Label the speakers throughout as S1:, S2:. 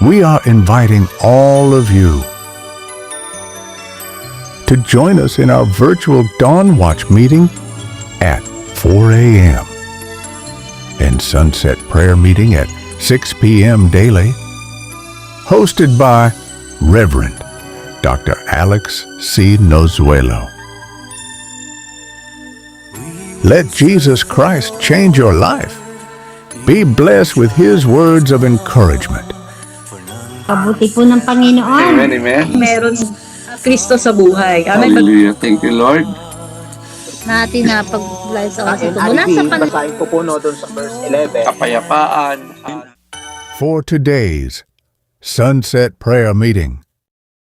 S1: we are inviting all of you to join us in our virtual Dawn Watch meeting at 4 a.m. and Sunset Prayer meeting at 6 p.m. daily, hosted by Reverend Dr. Alex C. Nozuelo. Let Jesus Christ change your life. Be blessed with His words of encouragement.
S2: Pabuti po ng Panginoon.
S3: Amen, amen.
S4: Meron Kristo sa buhay. Amen.
S3: Hallelujah. Thank you, Lord.
S2: Natin na pag-live sa oras ito. Mula
S5: Ari,
S2: sa
S5: basahin ko po no, doon sa verse 11.
S3: Kapayapaan.
S1: For today's Sunset Prayer meeting,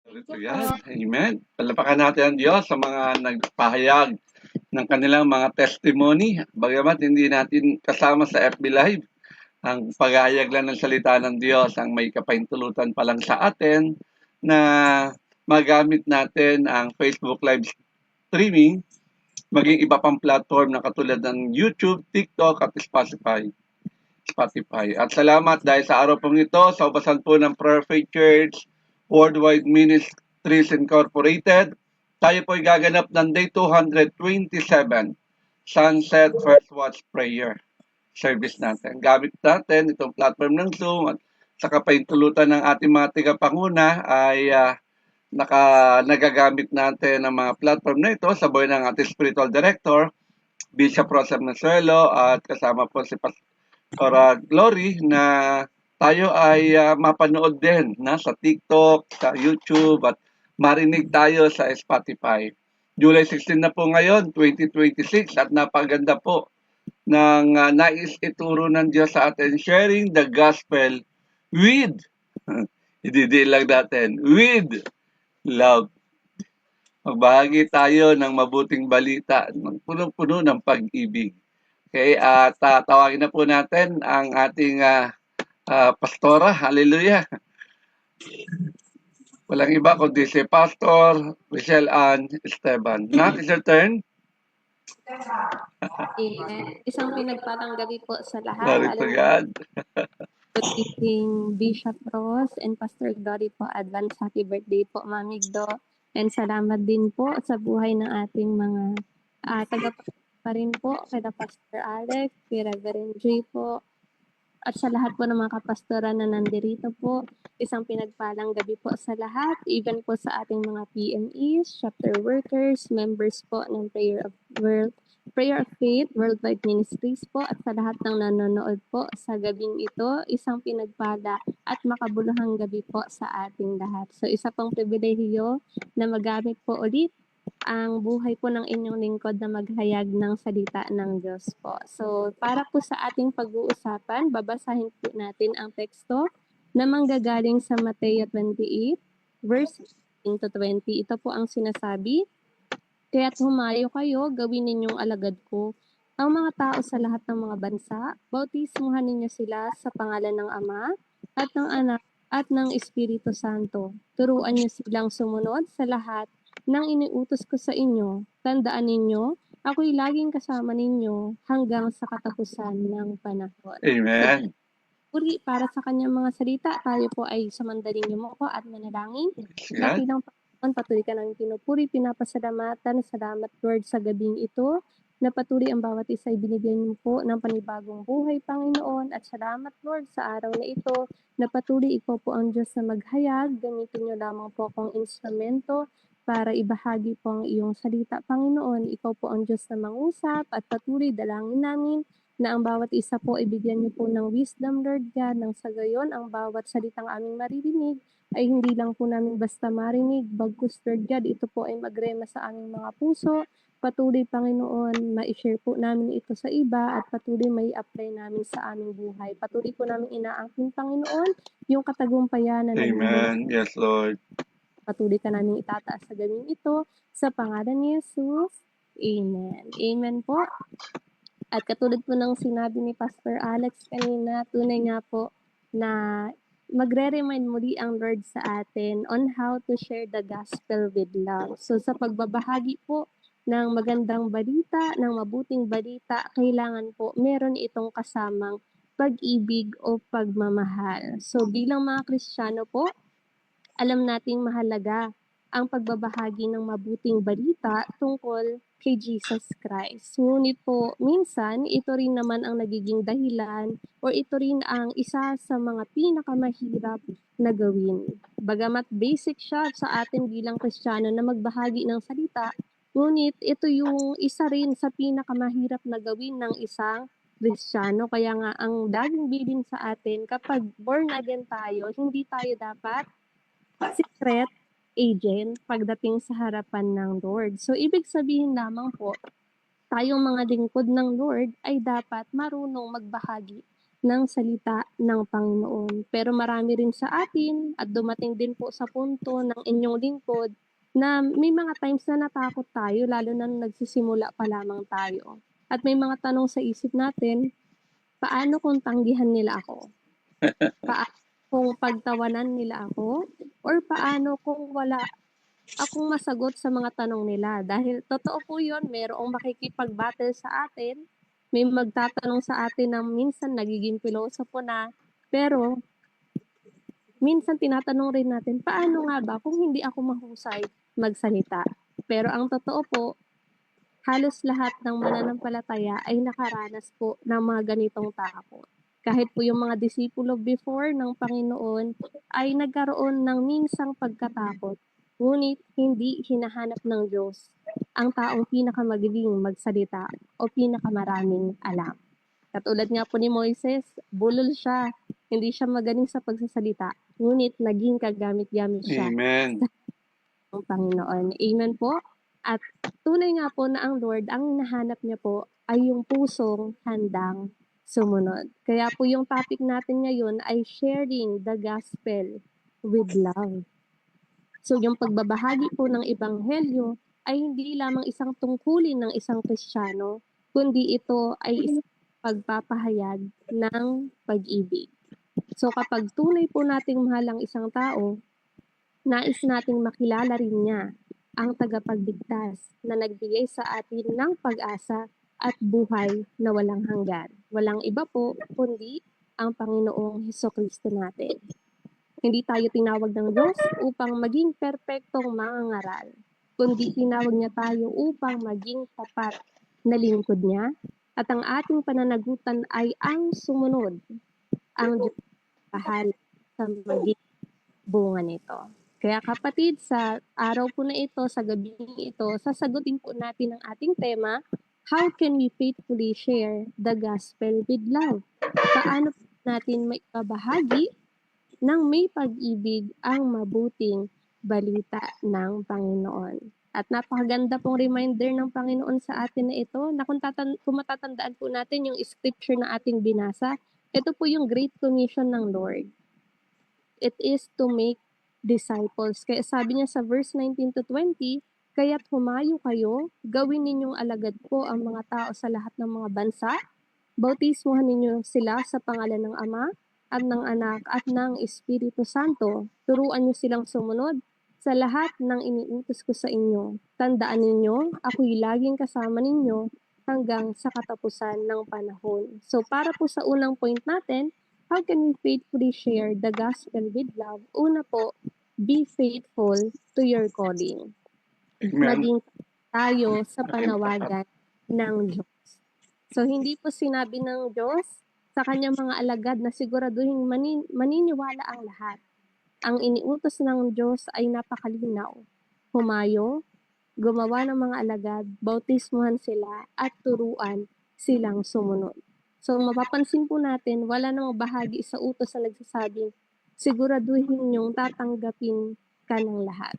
S3: Hallelujah. Amen. Palapakan natin ang Diyos sa mga nagpahayag ng kanilang mga testimony. Bagamat hindi natin kasama sa FB Live, ang paghahayag lang ng salita ng Diyos ang may kapahintulutan pa lang sa atin na magamit natin ang Facebook Live streaming, maging iba pang platform na katulad ng YouTube, TikTok at Spotify. At salamat dahil sa araw pong ito, sa ubasan po ng Prayer Faith Church Worldwide Ministries Incorporated, tayo po ay gaganap ng Day 227, Sunset First Watch Prayer service natin. Gamit natin itong platform ng Zoom at sa kapahintulutan ng ating mga tigapanguna ay nagagamit natin ang mga platform na ito sa buhay ng ating spiritual director, Bishop Rosa Manzuelo, at kasama po si Pastor Glory na tayo ay mapanood din sa TikTok, sa YouTube at marinig tayo sa Spotify. July 16 na po ngayon, 2026 at napaganda po ng nais ituro ng Diyos sa atin, sharing the gospel with, ididil lang natin, with love. Magbahagi tayo ng mabuting balita, punong-puno ng pag-ibig. Okay, at tawagin na po natin ang ating pastora. Hallelujah. Walang iba kundi si Pastor Michelle Ann Esteban. Now, is your turn.
S6: Isang pinagpalang gabi po sa lahat.
S3: Glory to God.
S6: Good evening, Bishop Ross and Pastor Glory po. Advance happy birthday po, Mami Do. And salamat din po sa buhay ng ating mga pa rin po, kay Pastor Alex, kay Reverend J po, at sa lahat po ng mga kapastora na nandirito po. Isang pinagpalang gabi po sa lahat, even po sa ating mga PMEs, chapter workers, members po ng Prayer of Faith, Worldwide Ministries po, at sa lahat ng nanonood po sa gabing ito, isang pinagpala at makabuluhang gabi po sa ating lahat. So isa pang pribilehiyo na magamit po ulit ang buhay po ng inyong lingkod na maghayag ng salita ng Diyos po. So para po sa ating pag-uusapan, babasahin po natin ang teksto na manggagaling sa Mateo 28, verse 18 to 20. Ito po ang sinasabi, "Kaya't humayo kayo, gawin ninyong alagad ko ang mga tao sa lahat ng mga bansa, bautismuhan ninyo sila sa pangalan ng Ama at ng Anak at ng Espiritu Santo. Turuan niyo silang sumunod sa lahat ng iniutos ko sa inyo. Tandaan ninyo, ako'y laging kasama ninyo hanggang sa katapusan ng panahon."
S3: Amen.
S6: Puri para sa kanyang mga salita, tayo po ay sumandaling yumuko at manalangin.
S3: Yeah.
S6: Dakilang Panginoon, patuloy ka namin pinupuri, pinapasalamatan, salamat Lord sa gabing ito, na patuloy ang bawat isa ay binigyan niyo po ng panibagong buhay, Panginoon, at salamat Lord sa araw na ito, na patuloy ikaw po ang Diyos na maghayag, gamitin niyo lamang po akong instrumento para ibahagi po ang iyong salita, Panginoon. Ikaw po ang Diyos na mangusap at patuloy dalangin namin na ang bawat isa po ay bigyan niyo po ng wisdom, Lord God, nang sa gayon ang bawat salitang aming maririnig ay hindi lang po namin basta marinig, bagkus, Lord God, ito po ay magrema sa aming mga puso. Patuloy, Panginoon, ma-share po namin ito sa iba at patuloy may apply namin sa aming buhay. Patuloy po namin inaangkin, Panginoon, yung katagumpayan na
S3: Amen. Yes, Lord.
S6: patuloy ka namin itataas sa gawin ito. Sa pangalan ni Jesus, Amen. Amen po. At katulad po ng sinabi ni Pastor Alex kanina, tunay nga po na magre-remind muli ang Lord sa atin on how to share the gospel with love. So sa pagbabahagi po ng magandang balita, ng mabuting balita, kailangan po meron itong kasamang pag-ibig o pagmamahal. So bilang mga Kristiyano po, alam nating mahalaga ang pagbabahagi ng mabuting balita tungkol kay Jesus Christ. Ngunit po, minsan, ito rin naman ang nagiging dahilan o ito rin ang isa sa mga pinakamahirap na gawin. Bagamat basic siya sa atin bilang Kristiyano na magbahagi ng salita, ngunit ito yung isa rin sa pinakamahirap na gawin ng isang Kristiyano. Kaya nga, ang laging bilin sa atin, kapag born again tayo, hindi tayo dapat secret agent pagdating sa harapan ng Lord. So, ibig sabihin lamang po, tayong mga lingkod ng Lord ay dapat marunong magbahagi ng salita ng Panginoon. Pero marami rin sa atin at dumating din po sa punto ng inyong lingkod na may mga times na natakot tayo, lalo na nung nagsisimula pa lamang tayo. At may mga tanong sa isip natin, paano kung tanggihan nila ako? Paano kung pagtawanan nila ako? Or paano kung wala akong masagot sa mga tanong nila? Dahil totoo po yun, mayroong makikipag-battle sa atin, may magtatanong sa atin na minsan nagiging pilosopo na, pero minsan tinatanong rin natin, paano nga ba kung hindi ako mahusay magsalita? Pero ang totoo po, halos lahat ng mananampalataya ay nakaranas po ng mga ganitong takot. Kahit po yung mga disipulo before ng Panginoon ay nagkaroon ng minsang pagkatakot, ngunit hindi hinahanap ng Diyos ang taong pinakamagaling magsalita o pinakamaraming alam. Katulad nga po ni Moises, bulol siya, hindi siya magaling sa pagsasalita, ngunit naging kagamit-gamit siya
S3: Amen.
S6: ng Panginoon. Amen po. At tunay nga po na ang Lord, ang hinahanap niya po ay yung pusong handang sumunod. Kaya po yung topic natin ngayon ay sharing the gospel with love. So yung pagbabahagi po ng ebanghelyo ay hindi lamang isang tungkulin ng isang Kristiyano, kundi ito ay isang pagpapahayag ng pag-ibig. So kapag tunay po nating mahal ang isang tao, nais nating makilala rin niya ang tagapagligtas na nagbigay sa atin ng pag-asa at buhay na walang hanggan. Walang iba po kundi ang Panginoong Hesukristo natin. Hindi tayo tinawag ng Diyos upang maging perpektong mangangaral, kundi tinawag niya tayo upang maging tapat na lingkod niya, at ang ating pananagutan ay ang sumunod. Ang Diyos bahala sa maging bunga nito. Kaya kapatid, sa araw po na ito, sa gabi ito, sasagutin po natin ang ating tema, how can we faithfully share the gospel with love? Paano po natin maibabahagi ng may pag-ibig ang mabuting balita ng Panginoon? At napakaganda pong reminder ng Panginoon sa atin na ito, na kung matatandaan po natin yung scripture na ating binasa, ito po yung Great Commission ng Lord. It is to make disciples. Kaya sabi niya sa verse 19 to 20, kaya't humayo kayo, gawin ninyong alagad ko ang mga tao sa lahat ng mga bansa, bautismuhan ninyo sila sa pangalan ng Ama, at ng Anak, at ng Espiritu Santo. Turuan niyo silang sumunod sa lahat ng iniutos ko sa inyo. Tandaan ninyo, ako'y laging kasama ninyo hanggang sa katapusan ng panahon. So para po sa unang point natin, how can we faithfully share the gospel with love? Una po, be faithful to your calling.
S3: Amen.
S6: Maging tayo sa panawagan ng Diyos. So hindi po sinabi ng Diyos sa kanyang mga alagad na siguraduhin maniniwala ang lahat. Ang iniutos ng Diyos ay napakalinaw. Humayo, gumawa ng mga alagad, bautismuhan sila, at turuan silang sumunod. So mapapansin po natin, wala namang bahagi sa utos na nagsasabing, siguraduhin niyong tatanggapin ka ng lahat.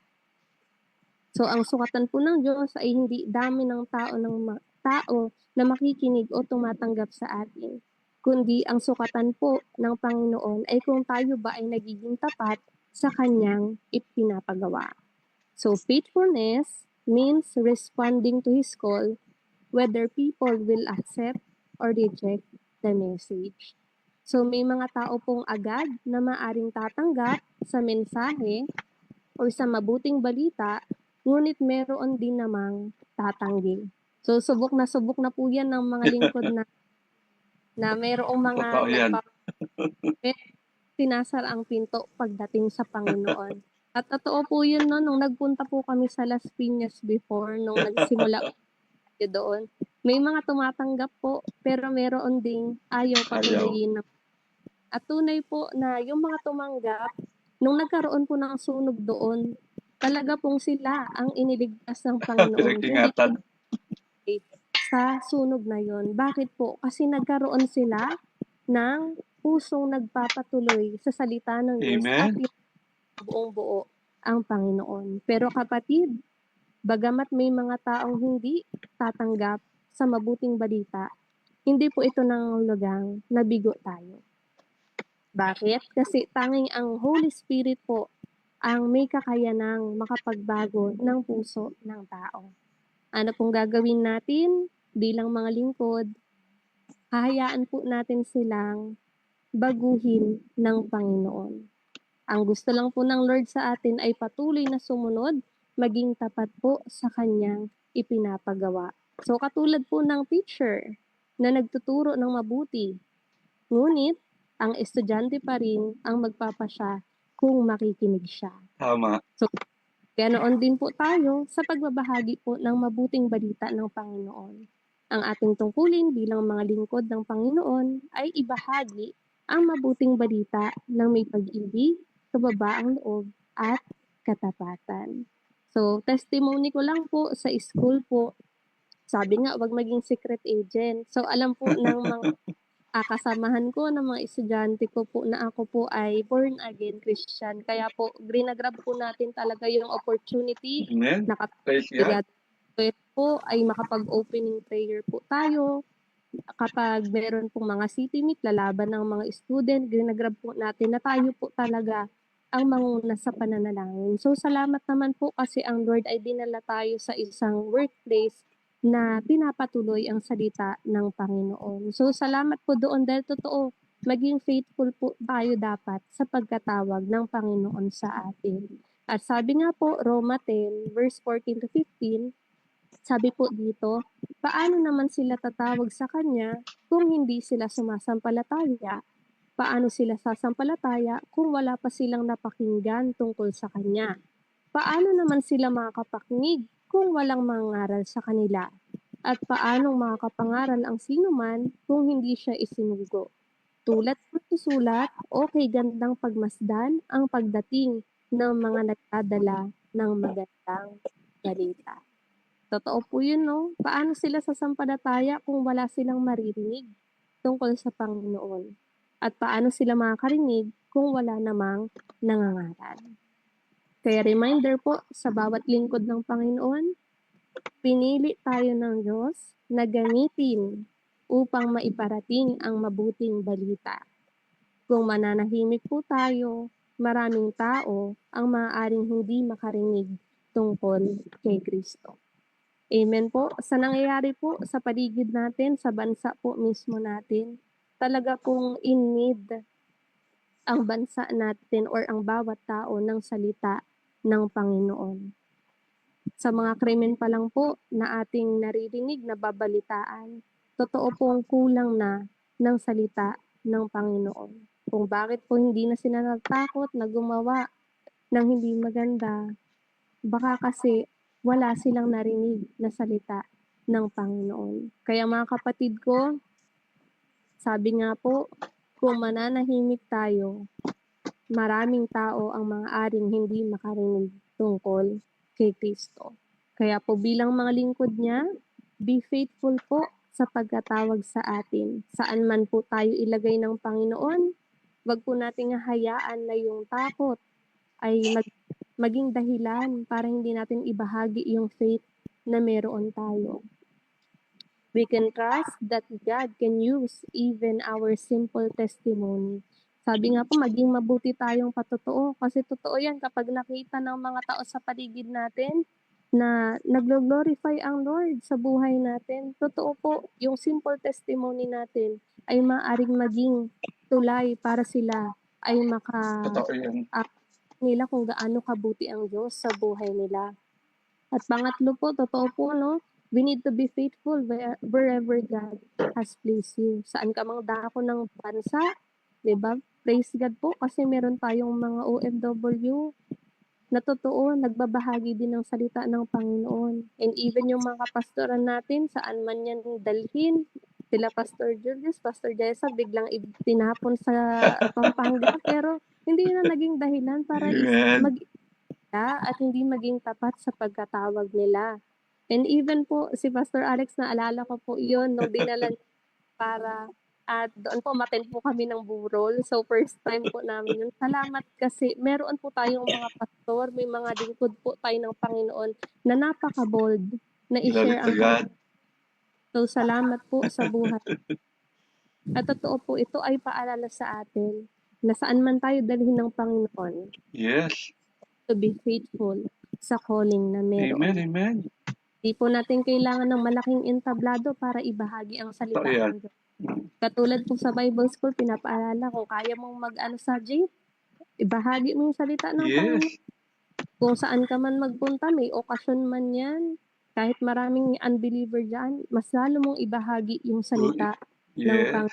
S6: So ang sukatan po ng Diyos ay hindi dami ng tao na makikinig o tumatanggap sa atin, kundi ang sukatan po ng Panginoon ay kung tayo ba ay nagiging tapat sa kanyang ipinapagawa. So faithfulness means responding to His call, whether people will accept or reject the message. So may mga tao pong agad na maaring tatanggap sa mensahe o sa mabuting balita, ngunit meron din namang tatanggi. So subok na po yan ng mga lingkod na na mayroong mga
S3: Totoo yan.
S6: sinasara ang pinto pagdating sa Panginoon. At totoo po yun, no, nung nagpunta po kami sa Las Piñas before, nung nagsimula tayo doon, may mga tumatanggap po, pero meron ding ayaw patuloyin. At tunay po na yung mga tumanggap, nung nagkaroon po ng sunog doon, talaga pong sila ang iniligtas ng Panginoon. Hindi
S3: Pinag-ingatan.
S6: sa sunog na yon. Bakit po? Kasi nagkaroon sila ng pusong nagpapatuloy sa salita ng Diyos at
S3: Amen.
S6: buong buo ang Panginoon. Pero kapatid, bagamat may mga taong hindi tatanggap sa mabuting balita, hindi po ito nangangahulugang nabigo tayo. Bakit? Kasi tanging ang Holy Spirit po ang may kakayanang makapagbago ng puso ng tao. Ano pong gagawin natin bilang mga lingkod? Hahayaan po natin silang baguhin ng Panginoon. Ang gusto lang po ng Lord sa atin ay patuloy na sumunod, maging tapat po sa kanyang ipinapagawa. So katulad po ng teacher na nagtuturo ng mabuti, ngunit ang estudyante pa rin ang magpapasya kung makikinig siya.
S3: Tama.
S6: So ganoon din po tayo sa pagbabahagi po ng mabuting balita ng Panginoon. Ang ating tungkulin bilang mga lingkod ng Panginoon ay ibahagi ang mabuting balita ng may pag-ibig, kababaang loob, at katapatan. So, testimony ko lang po sa school po, sabi nga, wag maging secret agent. So, alam po ng mga kasamahan ko, ng mga estudyante ko po na ako po ay born again Christian. Kaya po, grinagrab po natin talaga yung opportunity
S3: Amen.
S6: na
S3: Praise God.
S6: ito po ay makapag-opening prayer po tayo. Kapag meron pong mga city meet, lalaban ng mga student, grinagrab po natin na tayo po talaga ang manguna sa pananalangin. So, salamat naman po kasi ang Lord ay dinala tayo sa isang workplace na pinapatuloy ang salita ng Panginoon. So, salamat po doon dahil totoo, maging faithful po tayo dapat sa pagkatawag ng Panginoon sa atin. At sabi nga po, Roma 10, verse 14 to 15, sabi po dito, paano naman sila tatawag sa Kanya kung hindi sila sumasampalataya? Paano sila sasampalataya kung wala pa silang napakinggan tungkol sa Kanya? Paano naman sila makakapakinig kung walang mangaral sa kanila? At paano makakapangaral ang sinuman kung hindi siya isinugo? Tulad ng susulat, okay gandang pagmasdan ang pagdating ng mga nagdadala ng magandang balita. Totoo po yun, no? Paano sila sasampalataya kung wala silang maririnig tungkol sa Panginoon? At paano sila makakarinig kung wala namang nangangaral? Kaya reminder po sa bawat lingkod ng Panginoon, pinili tayo ng Diyos na gamitin upang maiparating ang mabuting balita. Kung mananahimik po tayo, maraming tao ang maaaring hindi makarinig tungkol kay Kristo. Amen po. Sa nangyayari po sa paligid natin, sa bansa po mismo natin, talaga pong in need ang bansa natin or ang bawat tao ng salita ng Panginoon. Sa mga krimen pa lang po na ating naririnig, nababalitaan, totoo pong kulang na ng salita ng Panginoon. Kung bakit po hindi na sila natakot na gumawa ng hindi maganda, baka kasi wala silang narinig na salita ng Panginoon. Kaya mga kapatid ko, sabi nga po, kung mananahimik tayo, maraming tao ang maaaring hindi makarinig tungkol kay Kristo. Kaya po bilang mga lingkod niya, be faithful po sa pagkatawag sa atin. Saan man po tayo ilagay ng Panginoon, wag po nating hayaan na yung takot ay maging dahilan para hindi natin ibahagi yung faith na meron tayo. We can trust that God can use even our simple testimony. Sabi nga po, maging mabuti tayong patotoo. Kasi totoo yan kapag nakita ng mga tao sa paligid natin na naglo-glorify ang Lord sa buhay natin. Totoo po, yung simple testimony natin ay maaaring maging tulay para sila ay
S3: Totoo yan.
S6: nila kung gaano kabuti ang Diyos sa buhay nila. At pangatlo po, totoo po, no? We need to be faithful wherever God has placed you. Saan ka mang dako ng bansa, 'di ba? Praise God po kasi meron tayong mga OFW na totoo, nagbabahagi din ng salita ng Panginoon. And even yung mga pastoran natin, saan man yan dalhin, sila Pastor Julius, Pastor Jessa, biglang tinapon sa Pampanga, pero hindi na naging dahilan para
S3: Amen.
S6: at hindi maging tapat sa pagkatawag nila. And even po, si Pastor Alex, naalala ko po yun, nung dinala niya para at doon po umattend po kami ng burol. So, first time po namin yun. Salamat kasi meron po tayong mga pastor, may mga lingkod po tayo ng Panginoon na napaka-bold na
S3: Glory
S6: i-share
S3: to
S6: ang
S3: God.
S6: So, salamat po sa buhay. At totoo po, ito ay paalala sa atin na saan man tayo dalhin ng Panginoon,
S3: Yes.
S6: to be faithful sa calling na
S3: Amen,
S6: meron.
S3: amen.
S6: Di po natin kailangan ng malaking entablado para ibahagi ang salita
S3: Totoo yan.
S6: ng Diyos. Katulad po sa Bible School, pinapaalala kung kaya mong mag-ano sa jeep, ibahagi mo yung salita ng Panginoon.
S3: Yes.
S6: Kung saan ka man magpunta, may okasyon man yan, kahit maraming unbeliever dyan, mas lalo mong ibahagi yung salita ng
S3: Yes.
S6: Panginoon.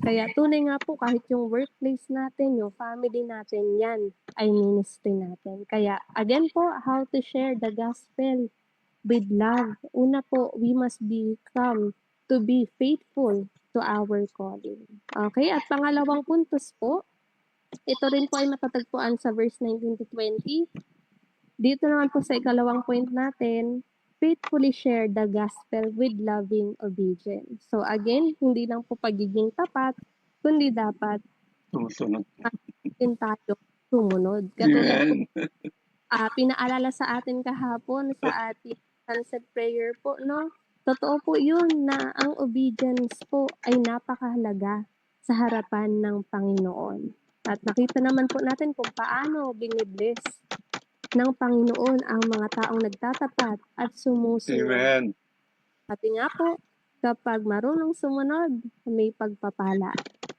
S6: Kaya tunay nga po, kahit yung workplace natin, yung family natin, yan ay ministry natin. Kaya again po, how to share the gospel with love. Una po, we must become to be faithful to our calling. Okay, at pangalawang puntos po, ito rin po ay matatagpuan sa verse 19 to 20. Dito naman po sa ikalawang point natin, faithfully share the gospel with loving obedience. So again, hindi lang po pagiging tapat, kundi dapat
S3: Sumusunod.
S6: din tayo sumunod. Katulad po,
S3: Amen.
S6: pinaalala sa atin kahapon sa ating sunset prayer po, no? Totoo po yun na ang obedience po ay napakahalaga sa harapan ng Panginoon. At nakita naman po natin kung paano binibless ng Panginoon ang mga taong nagtatapat at sumusunod.
S3: Amen.
S6: Pati nga po, kapag marunong sumunod, may pagpapala.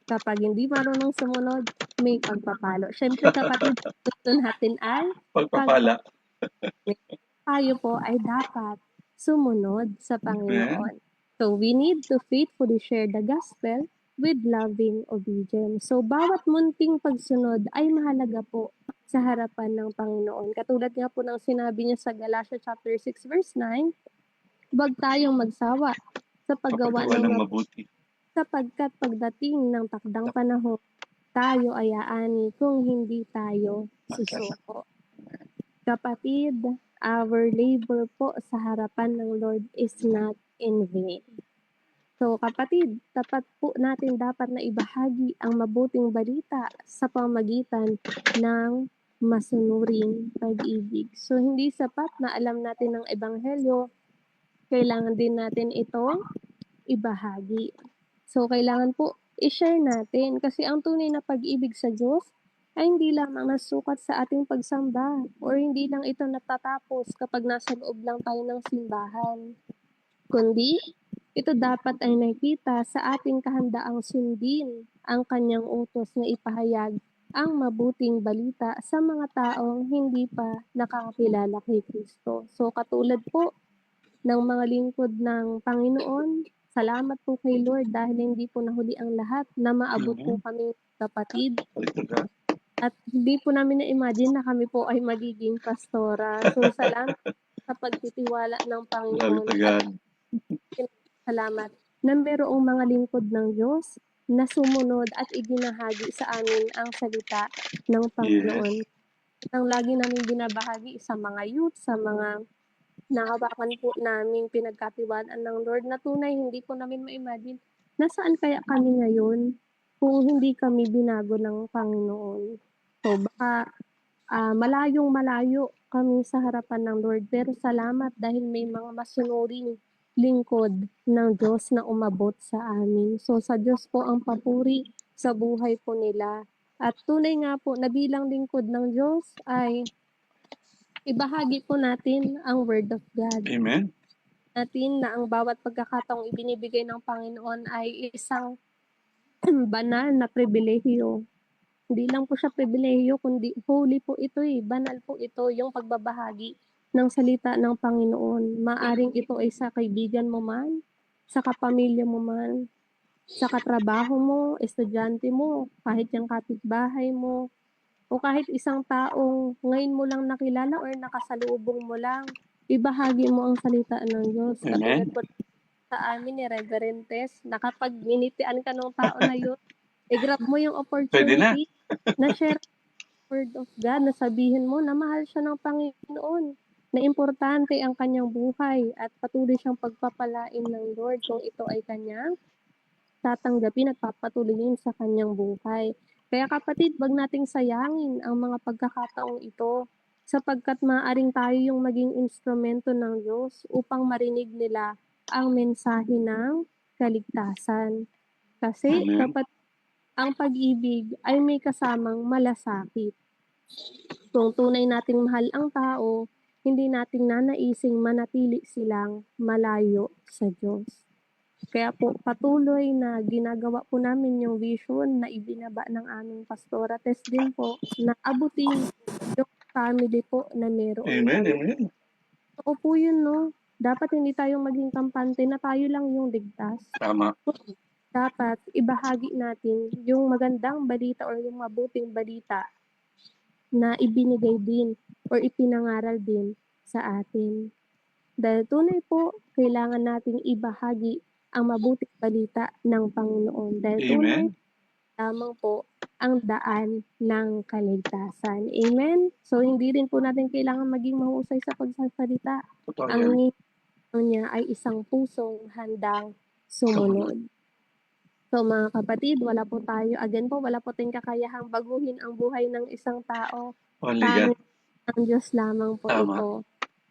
S6: Kapag hindi marunong sumunod, may pagpapalo. Siyempre kapatid, gusto natin ay
S3: Pagpapala.
S6: tayo po ay dapat sumunod sa Panginoon. So we need to faithfully share the gospel with loving obedience. So bawat munting pagsunod ay mahalaga po sa harapan ng Panginoon. Katulad nga po ng sinabi niya sa Galatia chapter 6 verse 9, huwag tayong magsawa sa paggawa
S3: Papagawa
S6: ng
S3: ng mabuti.
S6: sapagkat pagdating ng takdang panahon, tayo ay aani kung hindi tayo susuko. Kapatid, our labor po sa harapan ng Lord is not in vain. So kapatid, tapat po natin dapat na ibahagi ang mabuting balita sa pamagitan ng masunuring pag-ibig. So hindi sapat na alam natin ng ebanghelyo, kailangan din natin itong ibahagi. So kailangan po i-share natin kasi ang tunay na pag-ibig sa Diyos ay hindi lamang nasukat sa ating pagsamba or hindi lang ito natatapos kapag nasa loob lang tayo ng simbahan, kundi ito dapat ay nakita sa ating kahandaang sundin ang kanyang utos na ipahayag ang mabuting balita sa mga taong hindi pa nakakakilala kay Kristo. So katulad po ng mga lingkod ng Panginoon, salamat po kay Lord dahil hindi po nahuli ang lahat na maabot po kami kapatid.
S3: Glory to God.
S6: At hindi po namin na-imagine na kami po ay magiging pastora. So salamat sa pagtitiwala ng
S3: Glory
S6: Panginoon.
S3: to God.
S6: Salamat na merong mga lingkod ng Diyos na sumunod at iginahagi sa amin ang salita ng Panginoon. Ang lagi namin binabahagi sa mga youth, sa mga nahawakan po namin pinagkatiwalaan ng Lord na tunay, hindi po namin ma-imagine nasaan kaya kami ngayon kung hindi kami binago ng Panginoon. So baka malayong malayo kami sa harapan ng Lord, pero salamat dahil may mga masunuring lingkod ng Diyos na umabot sa amin. So sa Diyos po ang papuri sa buhay po nila. At tunay nga po na bilang lingkod ng Diyos ay ibahagi po natin ang Word of God.
S3: Amen.
S6: Natin na ang bawat pagkakataong ibinibigay ng Panginoon ay isang banal na pribilehiyo. Hindi lang po siya pribilehiyo, kundi holy po ito banal po ito, yung pagbabahagi ng salita ng Panginoon. Maaring ito ay sa kaibigan mo man, sa kapamilya mo man, sa katrabaho mo, estudyante mo, kahit yung kapitbahay mo, o kahit isang taong ngayon mo lang nakilala or nakasalubong mo lang, ibahagi mo ang salita ng Diyos. Katulad
S3: Amen.
S6: po sa amin ni Reverend Tess, na kapag minitian ka ng tao na yun, grab mo yung
S3: Pwede na.
S6: opportunity na share word of God, na sabihin mo na mahal siya ng Panginoon, na importante ang kanyang buhay at patuloy siyang pagpapalain ng Lord kung ito ay kanyang tatanggapin at papatuloyin sa kanyang buhay. Kaya kapatid, wag nating sayangin ang mga pagkakataong ito sapagkat maaaring tayo yung maging instrumento ng Diyos upang marinig nila ang mensahe ng kaligtasan. Kasi
S3: Amen.
S6: kapag ang pag-ibig ay may kasamang malasakit. Kung tunay nating mahal ang tao, hindi nating nanaising manatili silang malayo sa Diyos. Kaya po patuloy na ginagawa po namin yung vision na ibinaba ng aming pastora Tess din po na abutin yung family po na meron
S3: Amen.
S6: ganun.
S3: Amen.
S6: Oo po yun, no? Dapat hindi tayo maging kampante na tayo lang yung ligtas.
S3: Tama.
S6: Dapat ibahagi natin yung magandang balita or yung mabuting balita na ibinigay din or ipinangaral din sa atin. Dahil tunay po, kailangan nating ibahagi ang mabuting balita ng Panginoon. Dahil tunay
S3: Amen.
S6: lamang po ang daan ng kaligtasan. Amen? So, hindi rin po natin kailangan maging mahusay sa pagsasalita.
S3: Totoo
S6: Ang
S3: yan.
S6: nito niya ay isang pusong handang sumunod. So mga kapatid, wala po tayong kakayahang baguhin ang buhay ng isang tao.
S3: Only God.
S6: Tanging ang Diyos lamang po
S3: Tama.
S6: ito.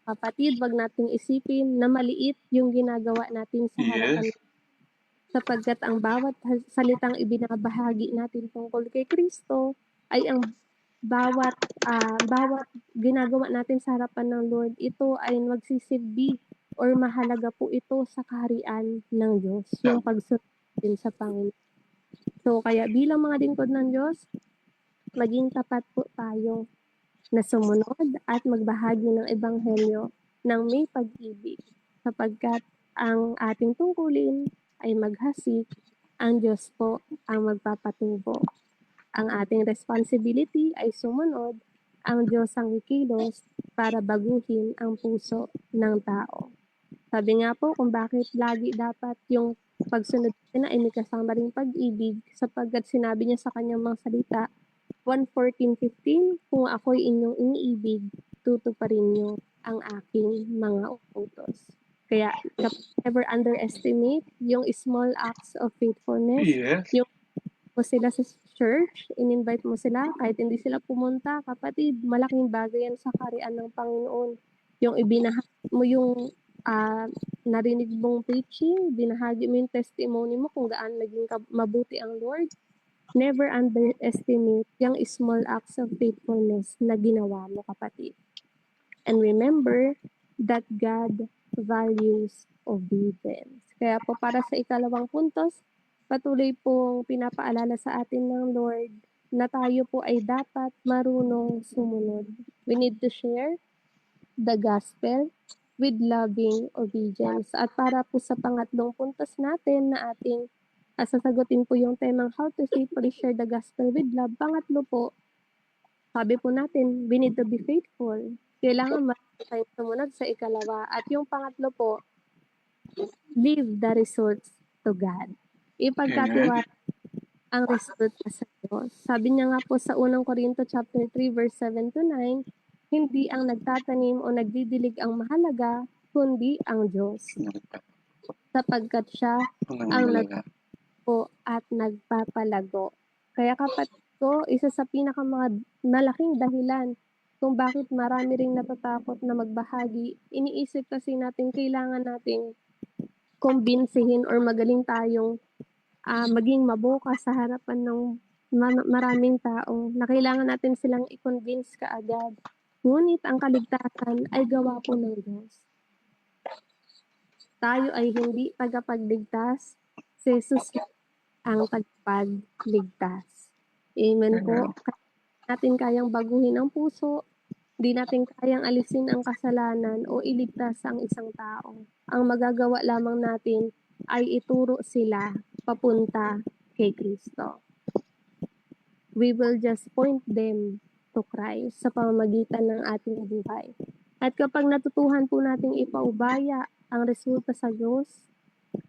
S6: Kapatid, wag nating isipin na maliit yung ginagawa natin sa harapan
S3: Yes.
S6: sapagkat ang bawat salitang ibinabahagi natin tungkol kay Kristo ay ang bawat bawat ginagawa natin sa harapan ng Lord, ito ay magsisilbi or mahalaga po ito sa kaharian ng Diyos, yung pagsunod din sa Panginoon. So kaya bilang mga lingkod ng Diyos, maging tapat po tayo na sumunod at magbahagi ng ebanghelyo ng may pag-ibig sapagkat ang ating tungkulin ay maghasik, ang Diyos po ang magpapatubo. Ang ating responsibility ay sumunod, ang Diyos ang kikilos para baguhin ang puso ng tao. Sabi nga po kung bakit lagi dapat yung pagsunod natin ay may kasama ring pag-ibig sapagkat sinabi niya sa kanyang mga salita, 1:14-15, kung ako'y inyong iniibig, tutuparin niyo ang aking mga utos. Kaya never underestimate yung small acts of faithfulness.
S3: Yes.
S6: Yung mo sila sa church, in-invite mo sila, kahit hindi sila pumunta, kapatid, malaking bagay yan sa kaharian ng Panginoon. Yung ibinahagi mo yung narinig mong preaching, binahagi mo yung testimony mo kung gaano naging mabuti ang Lord. Never underestimate yung small acts of faithfulness na ginawa mo, kapatid. And remember that God values obedience. Kaya po para sa ikalawang puntos, patuloy pong pinapaalala sa atin ng Lord na tayo po ay dapat marunong sumunod. We need to share the gospel with loving obedience. At para po sa pangatlong puntos natin na ating sasagutin po yung temang how to faithfully share the gospel with love. Pangatlo po, sabi po natin, we need to be faithful. Kailangan tayong sumunod sa ikalawa. At yung pangatlo po, leave the results to God. Ipagkatiwala ang result sa Diyos. Sabi niya nga po sa 1 Corinto chapter 3 verse 7-9, hindi ang nagtatanim o nagdidilig ang mahalaga, kundi ang Diyos. Sapagkat siya ang nagpo at nagpapalago. Kaya kapatid ko, isa sa malaking dahilan kung bakit marami ring natatakot na magbahagi, iniisip kasi natin kailangan nating kumbinsihin or magaling tayong maging mabukas sa harapan ng maraming tao na kailangan natin silang i-convince kaagad. Ngunit ang kaligtasan ay gawa po ng Diyos. Tayo ay hindi tagapagligtas, si Jesus ang tagapagligtas. Amen po. Natin kayang baguhin ang puso, Di natin kayang alisin ang kasalanan o iligtas ang isang tao. Ang magagawa lamang natin ay ituro sila papunta kay Kristo. We will just point them to Christ sa pamamagitan ng ating buhay. At kapag natutuhan po nating ipaubaya ang resulta sa Diyos,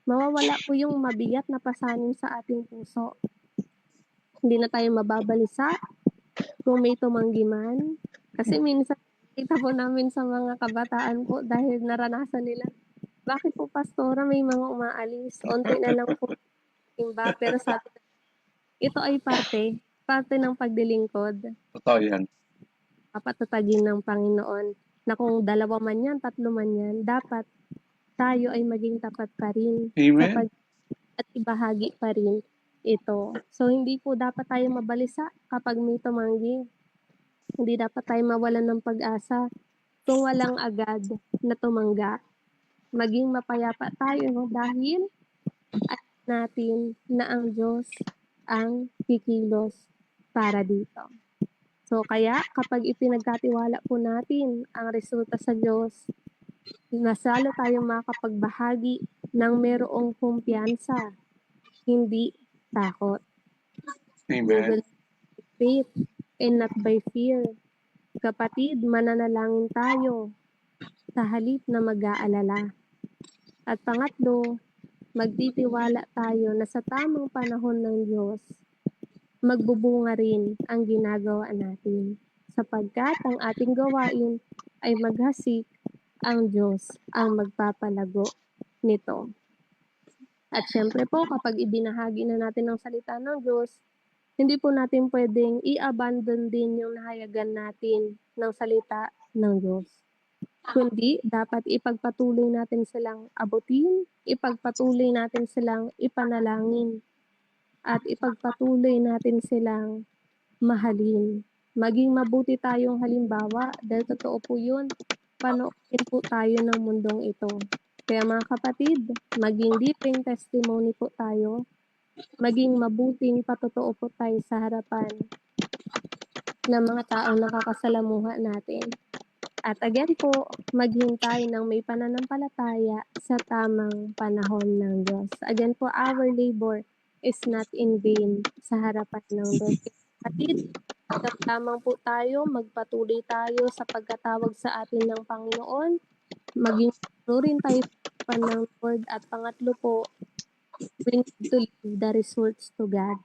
S6: mawawala po yung mabigat na pasanin sa ating puso. Hindi na tayo mababalisa kung may tumanggi man. Kasi minsan, kita po namin sa mga kabataan po dahil naranasan nila, bakit po pastora may mga umaalis? Onti na lang po timba. Pero sabi ko, ito ay parte ng paglilingkod.
S3: Totoo yan.
S6: Papatatagin ng Panginoon na kung 2 man yan, 3 man yan, dapat tayo ay maging tapat pa rin
S3: Amen.
S6: at ibahagi pa rin ito. So, hindi po dapat tayo mabalisa kapag may tumanggi. Hindi dapat tayo mawalan ng pag-asa kung walang agad na tumangga. Maging mapayapa tayo dahil at natin na ang Diyos ang kikilos para dito. So, kaya kapag ipinagkatiwala po natin ang resulta sa Diyos, nasalo tayong makapagbahagi ng merong kumpiyansa, hindi takot. We
S3: Amen.
S6: will by faith and not by fear. Kapatid, mananalangin tayo sa halip na mag-aalala. At pangatlo, magtitiwala tayo na sa tamang panahon ng Diyos, magbubunga rin ang ginagawa natin. Sapagkat ang ating gawain ay maghasik, ang Diyos ang magpapalago nito. At syempre po, kapag ibinahagi na natin ang salita ng Diyos, hindi po natin pwedeng i-abandon din yung nahayagan natin ng salita ng Diyos. Kundi dapat ipagpatuloy natin silang abutin, ipagpatuloy natin silang ipanalangin, at ipagpatuloy natin silang mahalin. Maging mabuti tayong halimbawa dahil totoo po yun, panoorin po tayo ng mundong ito. Kaya mga kapatid, maging living testimony po tayo, maging mabuting patotoo po tayo sa harapan ng mga taong nakakasalamuha natin. At again po, maghintay ng may pananampalataya sa tamang panahon ng Diyos. Again po, our labor is not in vain sa harapan ng Diyos. Kapatid, lamang po tayo, magpatuloy tayo sa pagkatawag sa atin ng Panginoon. Maging rin tayo sa harapan ng Lord. At pangatlo po, we need to leave the results to God.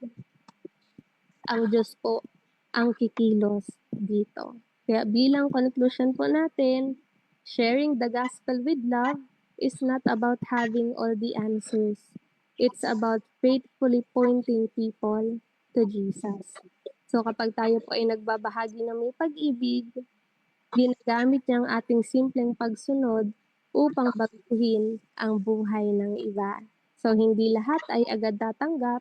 S6: Ang Diyos po ang kikilos dito. Kaya bilang conclusion po natin, sharing the gospel with love is not about having all the answers. It's about faithfully pointing people to Jesus. So kapag tayo po ay nagbabahagi ng may pag-ibig, ginagamit niya ang ating simpleng pagsunod upang baguhin ang buhay ng iba. So hindi lahat ay agad tatanggap,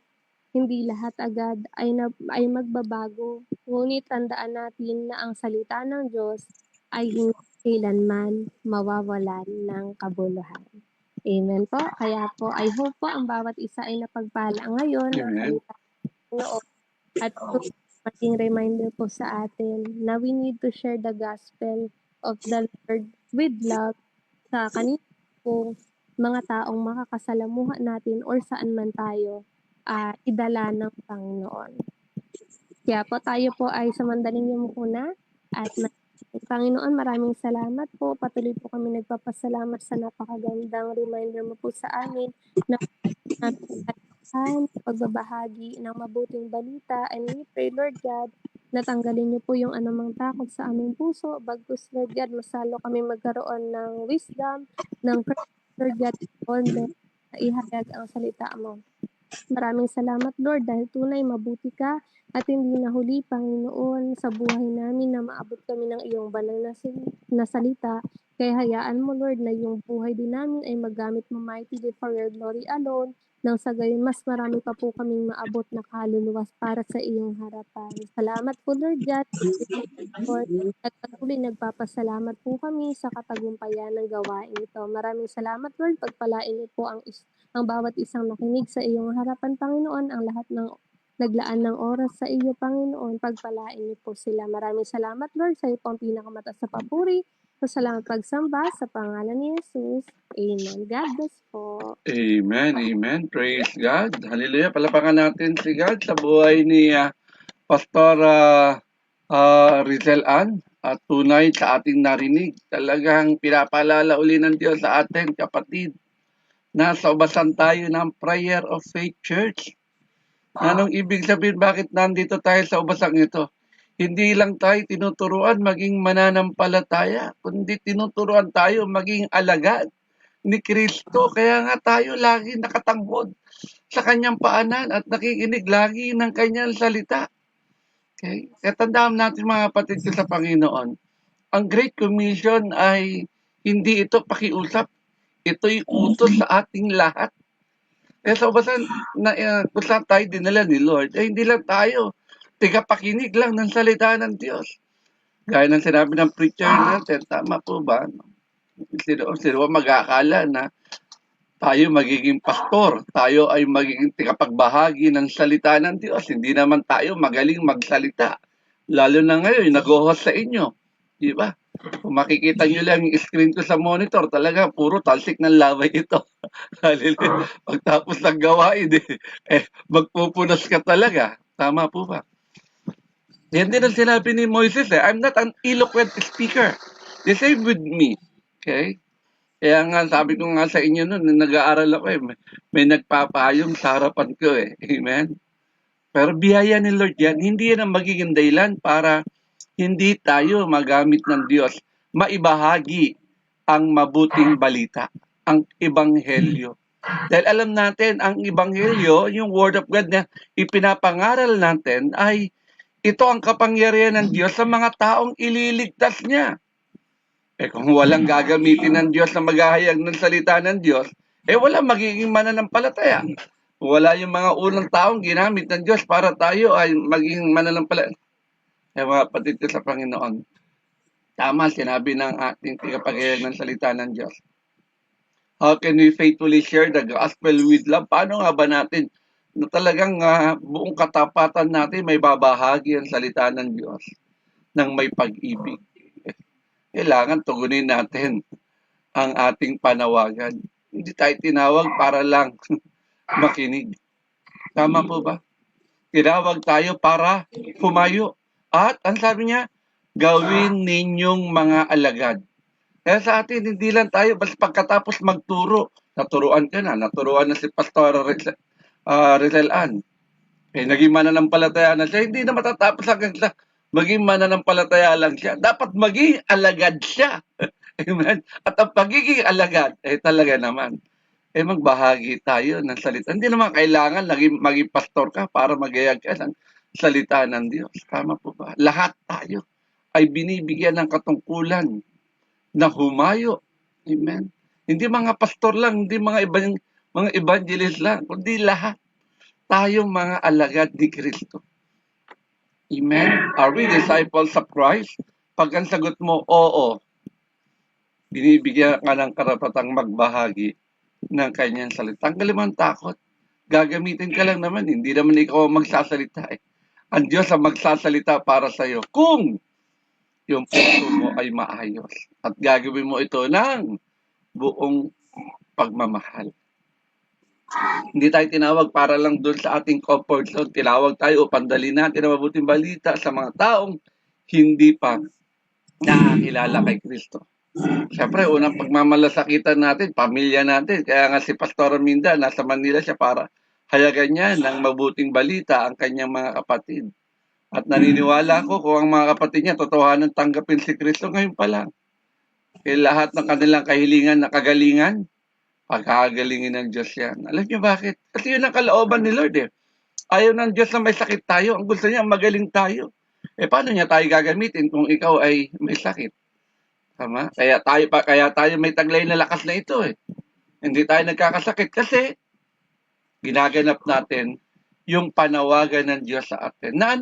S6: hindi lahat agad ay magbabago, ngunit tandaan natin na ang salita ng Diyos ay hindi kailanman mawawalan ng kabuluhan. Amen po. Kaya po, I hope po ang bawat isa ay napagpala ngayon ng
S3: Amen.
S6: salita ng Panginoon. At maging reminder po sa atin na we need to share the gospel of the Lord with love sa kanina po mga taong makakasalamuha natin or saan man tayo idala ng Panginoon. Kaya po tayo po ay samandaling niyo muna at Panginoon, maraming salamat po. Patuloy po kami nagpapasalamat sa napakagandang reminder mo po sa amin na pagbabahagi ng mabuting balita. And we pray, Lord God, natanggalin niyo po yung anumang takot sa aming puso. Bagkus, Lord God, masalo kami magkaroon ng wisdom, ng courage, Lord God, boldness na ihayag ang salita mo. Maraming salamat, Lord, dahil tunay mabuti ka at hindi na huli, Panginoon, sa buhay namin na maabot kami ng iyong banal na salita. Kaya hayaan mo, Lord, na yung buhay din namin ay magamit mo mightily for your glory alone, nang sa gayon mas marami pa po kaming maabot na kaluluwas para sa iyong harapan. Salamat po, Lord God. Lord, at patuloy nagpapasalamat po kami sa katagumpayan ng gawain ito. Maraming salamat, Lord. Pagpalain niyo po ang bawat isang nakinig sa iyong harapan, Panginoon, ang lahat ng naglaan ng oras sa iyo, Panginoon. Pagpalain niyo po sila. Maraming salamat, Lord, sa iyo po ang pinakamataas na papuri. Salamat pagsamba sa pangalan ni Jesus. Amen. God bless po.
S3: Amen, amen. Praise God. Hallelujah. Palapakan natin si God sa buhay ni Pastor Rizel Ann. At tunay sa ating narinig, talagang pinapaalala uli ng Diyos sa atin, kapatid. Nasa ubasan tayo ng Prayer of Faith Church. Anong ibig sabihin, bakit nandito tayo sa ubasang ito? Hindi lang tayo tinuturuan maging mananampalataya, kundi tinuturuan tayo maging alagad ni Kristo. Kaya nga tayo lagi nakatanghod sa kanyang paanan at nakikinig lagi ng kanyang salita. Okay? Kaya tandaan natin mga kapatid ko sa Panginoon, ang Great Commission ay hindi ito pakiusap. Ito'y utos sa ating lahat. Kaya sa ubasan, kung saan tayo dinala ni Lord, hindi lang tayo tigapakinig lang ng salita ng Diyos. Gaya ng sinabi ng preacher natin, tama po ba? Sino mag-aakala na tayo magiging pastor, tayo ay magiging tigapagbahagi ng salita ng Diyos. Hindi naman tayo magaling magsalita. Lalo na ngayon, nag-host sa inyo. Di ba? Kung makikita nyo lang yung screen ko sa monitor, talaga puro talsik ng laway ito. Hallelujah. Pagtapos ng gawain, magpupunas ka talaga. Tama po ba? Yan din ang sinabi ni Moises, I'm not an eloquent speaker. The same with me. Okay? Kaya nga, sabi ko nga sa inyo noon, nag-aaral ako may nagpapayong sa harapan ko Amen? Pero biyaya ni Lord yan, hindi yan ang magiging dahilan para hindi tayo magamit ng Diyos. Maibahagi ang mabuting balita, ang ebanghelyo. Dahil alam natin, ang ebanghelyo, yung word of God na ipinapangaral natin ay ito ang kapangyarihan ng Diyos sa mga taong ililigtas niya. Kung walang gagamitin ng Diyos na maghahayag ng salita ng Diyos, walang magiging mananampalataya. Wala yung mga unang taong ginamit ng Diyos para tayo ay maging mananampalataya. Mga kapatid ko sa Panginoon, tama sinabi ng ating tagapaghayag ng salita ng Diyos. How can we faithfully share the gospel with love? Paano nga ba natin na talagang buong katapatan natin may babahagi ang salita ng Diyos ng may pag-ibig? Kailangan tugunin natin ang ating panawagan. Hindi tayo tinawag para lang makinig. Tama po ba? Tinawag tayo para humayo. At ang sabi niya, gawin ninyong mga alagad. Kaya sa atin, hindi lang tayo, basta pagkatapos magturo, naturuan na si Pastor Rizel Ann. Naging mananampalataya na siya, hindi na matatapos hanggang sa maging mananampalataya lang siya. Dapat maging alagad siya. Amen? At ang pagiging alagad, talaga naman, magbahagi tayo ng salita. Hindi naman kailangan maging pastor ka para magayag ka ng salita ng Diyos. Tama po ba? Lahat tayo ay binibigyan ng katungkulan na humayo. Amen? Hindi mga pastor lang, hindi mga evangelist lang, kundi lahat tayong mga alagad ni Kristo. Amen? Are we disciples of Christ? Pag ang sagot mo, oo, binibigyan ka ng karapatang magbahagi ng kanyang salita. Tanggalin mo ang takot. Gagamitin ka lang naman. Hindi naman ikaw ang magsasalita. Ang Diyos ang magsasalita para sa iyo kung yung puso mo ay maayos. At gagawin mo ito ng buong pagmamahal. Hindi tayo tinawag para lang doon sa ating comfort zone. Tinawag tayo upang dalhin natin ang mabuting balita sa mga taong hindi pa nakakilala kay Kristo. Siyempre, unang pagmamalasakitan natin, pamilya natin. Kaya nga si Pastor Minda, nasa Manila siya para hayagan niya ng mabuting balita ang kanyang mga kapatid. At naniniwala ko kung ang mga kapatid niya totohanan tanggapin si Kristo ngayon pa lang. Kaya lahat ng kanilang kahilingan na kagalingan, pagkagalingin ng Diyos yan. Alam niyo bakit? Kasi yun ang kalooban ni Lord Ayaw ng Diyos na may sakit tayo. Ang gusto niya, magaling tayo. Paano niya tayo gagamitin kung ikaw ay may sakit? Tama? Kaya tayo may taglay na lakas na ito Hindi tayo nagkakasakit kasi ginaganap natin yung panawagan ng Diyos sa atin. Na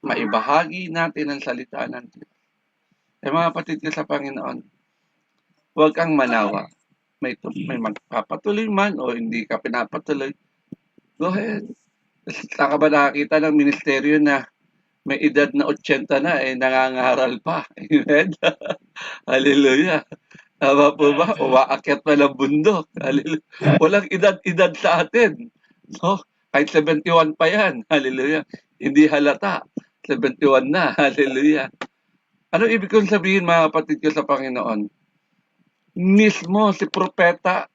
S3: maibahagi natin ang salita ng Diyos. Mga kapatid ko sa Panginoon, huwag kang manawa. May magpapatuloy man o hindi ka pinapatuloy. Go ahead. Saan ka ba nakakita ng ministeryo na may edad na 80 na, nangangaral pa? Amen? Hallelujah. Tama po ba? Umaakyat pa ng bundok. Hallelujah. Walang edad-edad sa atin. No? Kahit 71 pa yan. Hallelujah. Hindi halata. 71 na. Hallelujah. Ano ibig kong sabihin, mga kapatid ko sa Panginoon? Mismo si Propeta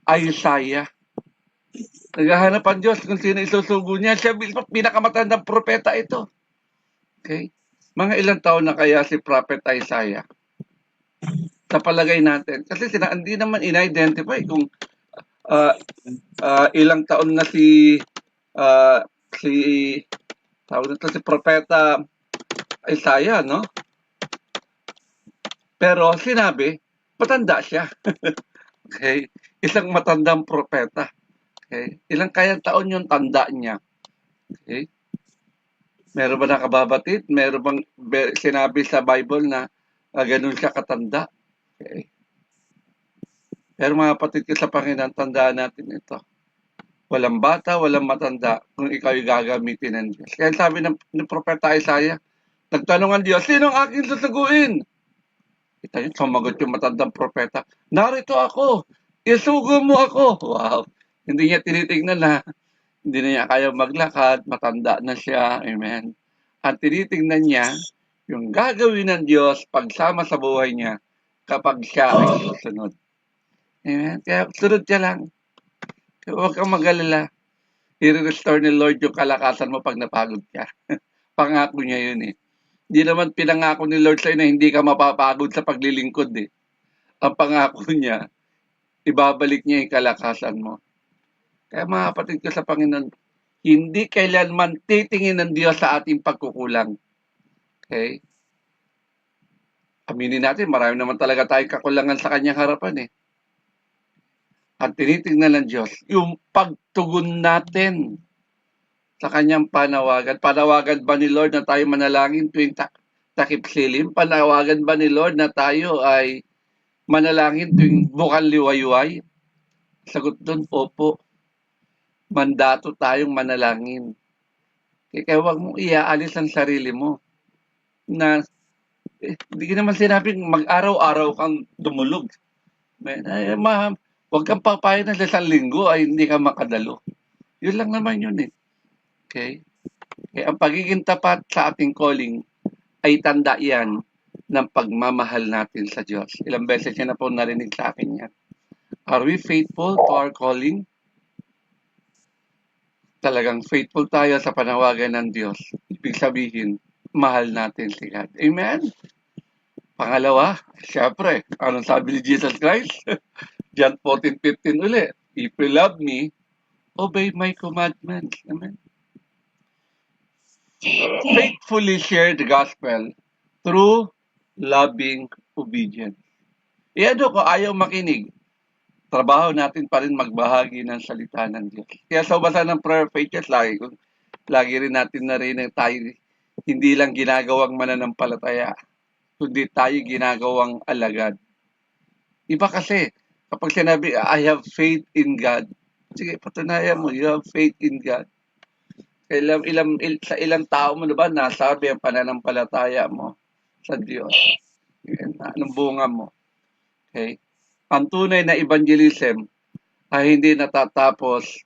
S3: Isaiah, naghahanap ang Diyos kung sino isusugo niya. Siya mismo pinakamatandang propeta ito. Okay? Mga ilang taon na kaya si Prophet Isaiah? Sa palagay natin. Kasi hindi naman in-identify kung ilang taon na si tawag nito si Propeta Isaiah, no? Pero sinabi, matanda siya. Okay? Isang matandang propeta. Okay? Ilang kaya taon yung tanda niya? Okay? Meron ba nakababatid? Meron bang sinabi sa Bible na ganun siya katanda? Okay? Pero mga kapatid ko sa Panginoon, tandaan natin ito. Walang bata, walang matanda kung ikaw ay gagamitin ng Diyos. Kaya sabi ng Propeta Isaiah, nagtanong ang Diyos, sino ang aking susuguin? Kita yun, sumagot yung matandang propeta, narito ako, isugo mo ako. Wow! Hindi niya tinitingnan na hindi na niya kaya maglakad, matanda na siya. Amen. At tinitingnan niya yung gagawin ng Diyos pagsama sa buhay niya kapag siya ay susunod. Amen. Kaya sunod siya lang. Kaya huwag kang mag-alala. I-restore ni Lord yung kalakasan mo pag napagod ka. Pangako niya yun eh. Hindi naman pinangako ni Lord sa'yo na hindi ka mapapagod sa paglilingkod eh. Ang pangako niya, ibabalik niya yung kalakasan mo. Kaya mga kapatid ko sa Panginoon, hindi kailanman titingin ng Diyos sa ating pagkukulang. Okay? Aminin natin, marami naman talaga tayong kakulangan sa kanyang harapan eh. At tinitingnan ng Diyos, yung pagtugon natin sa kanyang panawagan. Panawagan ba ni Lord na tayo manalangin tuwing takip silim? Panawagan ba ni Lord na tayo ay manalangin tuwing bukal liwayway? Sagot doon, opo. Mandato tayong manalangin. Kaya huwag mong iaalis ang sarili mo. Na hindi naman sinabing mag-araw-araw kang dumulog. Huwag kang papayag na sa linggo ay hindi ka makadalo. Yun lang naman yun eh. Okay? Kaya ang pagiging tapat sa ating calling ay tanda yan ng pagmamahal natin sa Diyos. Ilang beses niya na po narinig sa akin yan. Are we faithful to our calling? Talagang faithful tayo sa panawagan ng Diyos. Ibig sabihin, mahal natin si God. Amen? Pangalawa, syempre, anong sabi ni Jesus Christ? John 14:15 ulit. If you love me, obey my commandments. Amen? Faithfully share the gospel through loving obedience. Ano ko ayaw makinig? Trabaho natin pa rin magbahagi ng salita ng Diyos. Kaya sa basa ng prayer pages, lagi rin natin narinig tayo, hindi lang ginagawang mananampalataya, kundi tayo ginagawang alagad. Iba kasi, kapag sinabi, I have faith in God, sige, patunayan mo, you have faith in God. Sa ilang tao mo na ba nasabi ang pananampalataya mo sa Diyos? Anong bunga mo? Okay? Ang tunay na evangelism ay hindi natatapos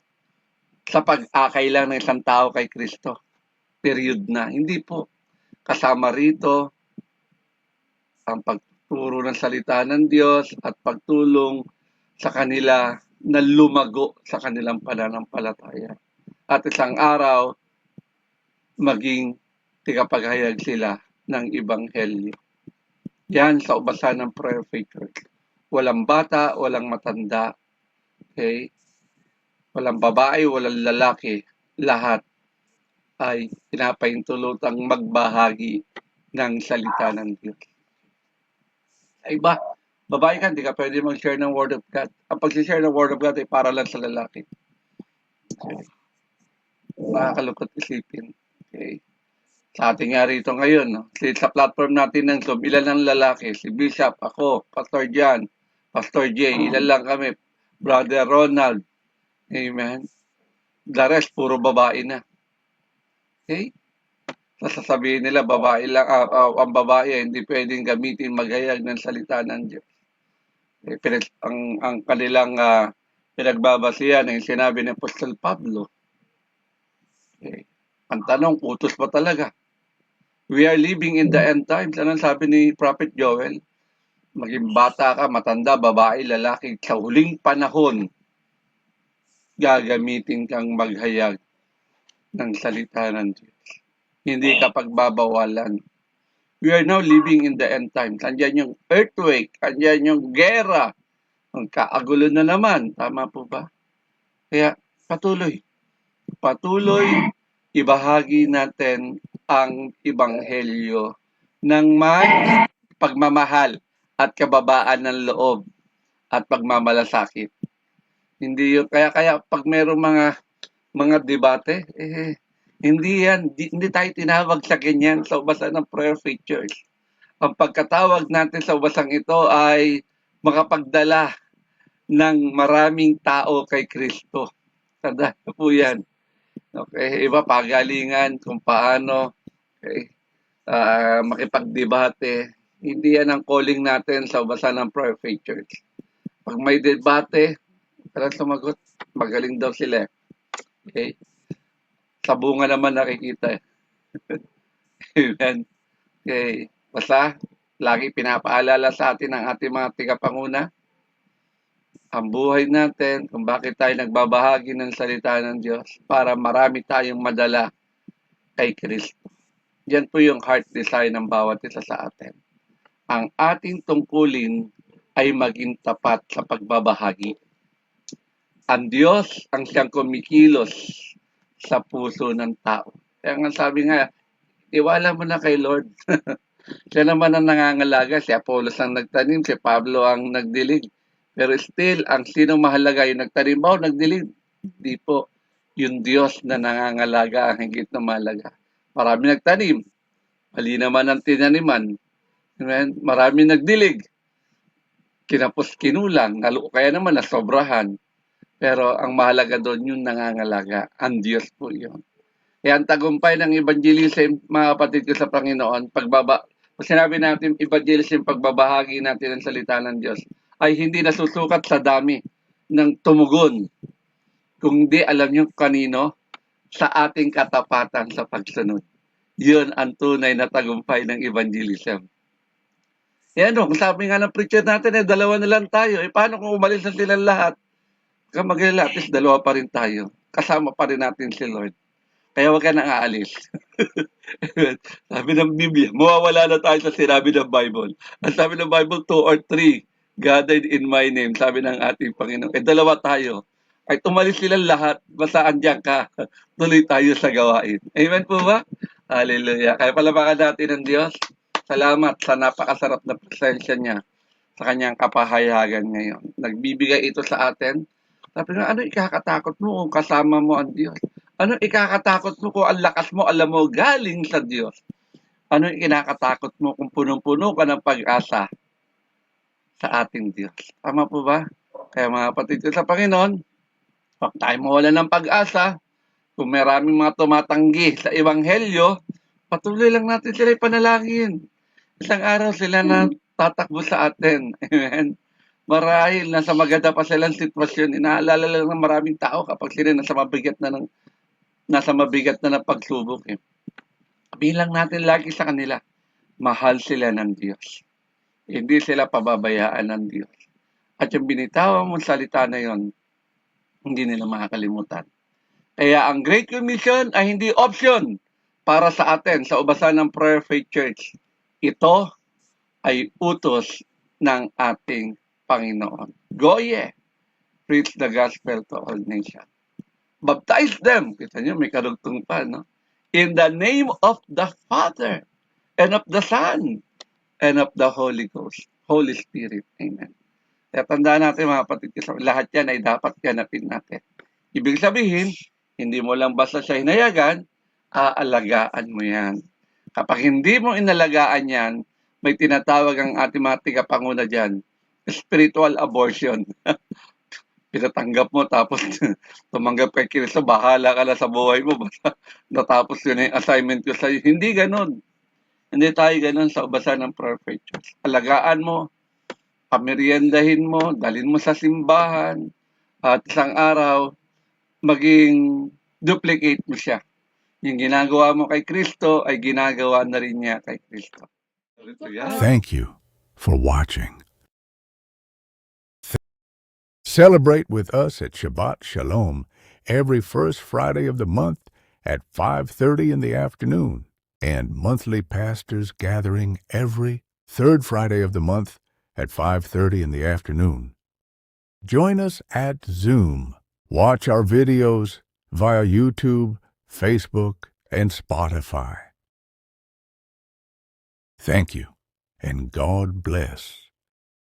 S3: sa pag-akay lang ng isang tao kay Kristo. Period na. Hindi po. Kasama rito ang pagturo ng salita ng Diyos at pagtulong sa kanila na lumago sa kanilang pananampalataya. At isang araw, maging tigapaghayag sila ng Ebanghelyo. Yan sa ubasa ng Prayer Faith Church. Walang bata, walang matanda. Okay? Walang babae, walang lalaki. Lahat ay pinapahintulutang magbahagi ng salita ng Diyos. Ay ba? Babae ka, hindi ka pwede mag-share ng Word of God. Ang pag-share ng Word of God ay para lang sa lalaki. Okay. Makakalungkot isipin. Okay. Sa ating nga rito ngayon, no? Sa platform natin ng Zoom, ilan ang lalaki? Si Bishop, ako, Pastor John, Pastor J, ilan lang kami, Brother Ronald. Amen. The rest, puro babae na. Okay? Sasabihin nila, babae lang, ang babae hindi pwedeng gamitin maghayag ng salita ng Diyos. Ang kanilang pinagbabasihan ay sinabi ni Apostol Pablo. Okay. Ang tanong, utos pa talaga. We are living in the end times. Anong sabi ni Prophet Joel? Maging bata ka, matanda, babae, lalaki, sa huling panahon, gagamitin kang maghayag ng salita ng Diyos. Hindi ka pagbabawalan. We are now living in the end times. Andiyan yung earthquake, andiyan yung gera, ang kaagulo na naman. Tama po ba? Kaya patuloy ibahagi natin ang ebanghelyo ng may pagmamahal at kababaan ng loob at pagmamalasakit. Hindi yung kaya pag mayroong mga debate, hindi tayo tinawag sa ganyan sa ubasan ng prayer features. Ang pagkatawag natin sa ubasang ito ay makapagdala ng maraming tao kay Kristo. Tanda po yan. Okay, iba pagalingan kung paano makipagdebate. Hindi yan ang calling natin sa ubasan ng prayer features. Pag may debate, parang sumagot, magaling daw sila. Okay? Sa bunga naman nakikita. Amen. Okay. Basta, lagi pinapaalala sa atin ng ating mga tigapanguna ang buhay natin, kung bakit tayo nagbabahagi ng salita ng Diyos para marami tayong madala kay Kristo. Yan po yung heart desire ng bawat isa sa atin. Ang ating tungkulin ay maging tapat sa pagbabahagi. Ang Diyos ang siyang kumikilos sa puso ng tao. Kaya nga sabi nga, tiwala mo na kay Lord. Siya naman ang nangangalaga. Si Apollos ang nagtanim, si Pablo ang nagdilig. Pero still, ang sino mahalaga yung nagtanim ba o nagdilig? Hindi po. Yung Diyos na nangangalaga ang higit na mahalaga. Marami nagtanim. Mali naman ang tinaniman. Marami nagdilig. Kinapos kinulang. Kaya naman nasobrahan. Pero ang mahalaga doon yung nangangalaga. Ang Diyos po yun. Kaya ang tagumpay ng evangelism, mga kapatid ko sa Panginoon, pag sinabi natin evangelism, pagbabahagi natin ng salita ng Diyos, ay hindi nasusukat sa dami ng tumugon. Kung di alam nyo kanino, sa ating katapatan sa pagsunod. Yun ang tunay na tagumpay ng evangelism. Yan o, kung sabi nga ng preacher natin, dalawa na lang tayo. Paano kung umalis na silang lahat? Kamagala, at least dalawa pa rin tayo. Kasama pa rin natin si Lord. Kaya huwag ka nang aalis. Sabi ng Biblia, mawawala na tayo sa sinabi ng Bible. Ang sabi ng Bible, 2 or 3 gathered in my name, sabi ng ating Panginoon. Dalawa tayo. Ay tumalis silang lahat, basta andyan ka. Tuloy tayo sa gawain. Amen po ba? Hallelujah. Kaya palabakan natin ng Diyos. Salamat sa napakasarap na presensya niya sa kanyang kapahayagan ngayon. Nagbibigay ito sa atin. Sabi nga, ano ikakatakot mo kung kasama mo ang Diyos? Ano ikakatakot mo kung ang lakas mo, alam mo, galing sa Diyos? Ano ikinakatakot mo kung punong-puno ka ng pag-asa sa ating Diyos? Tama po ba? Kaya mga kapatid ko sa Panginoon, huwag tayo mawala ng pag-asa. Kung maraming mga tumatanggi sa Ebanghelyo, patuloy lang natin sila ipanalangin. Isang araw sila na tatakbo sa atin. Amen. Marahil nasa maganda pa silang sitwasyon, inaalala lang ng maraming tao kapag sila nasa mabigat na ng pagsubok. Bilang natin lagi sa kanila, mahal sila ng Diyos. Hindi sila pababayaan ng Diyos. At yung binitawan mong salita na yon, hindi nila makakalimutan. Kaya ang Great Commission ay hindi option para sa atin sa ubasan ng Prayer Faith Church. Ito ay utos ng ating Panginoon. Go ye, preach the gospel to all nations. Baptize them. Kita nyo, may karugtong pa, no? In the name of the Father, and of the Son, and of the Holy Ghost, Holy Spirit. Amen. Kaya tandaan natin mga kapatid, lahat yan ay dapat ganapin natin. Ibig sabihin, hindi mo lang basta siya hinayagan, aalagaan mo yan. Kapag hindi mo inalagaan yan, may tinatawag ang ating mga tigapanguna dyan, spiritual abortion. pinatanggap mo tapos tumanggap kay Kristo, bahala ka na sa buhay mo basta natapos yun yung assignment ko sa'yo. Hindi ganun. Hindi tayo ganun sa basa ng Perfect Church. Alagaan mo, pameriendahin mo, dalhin mo sa simbahan, at isang araw, maging duplicate mo siya. Yung ginagawa mo kay Kristo ay ginagawa na rin niya kay Kristo.
S1: Thank you for watching. Celebrate with us at Shabbat Shalom every first Friday of the month at 5:30 in the afternoon, and monthly pastors gathering every third Friday of the month at 5:30 in the afternoon. Join us at Zoom. Watch our videos via YouTube, Facebook, and Spotify. Thank you, and God bless.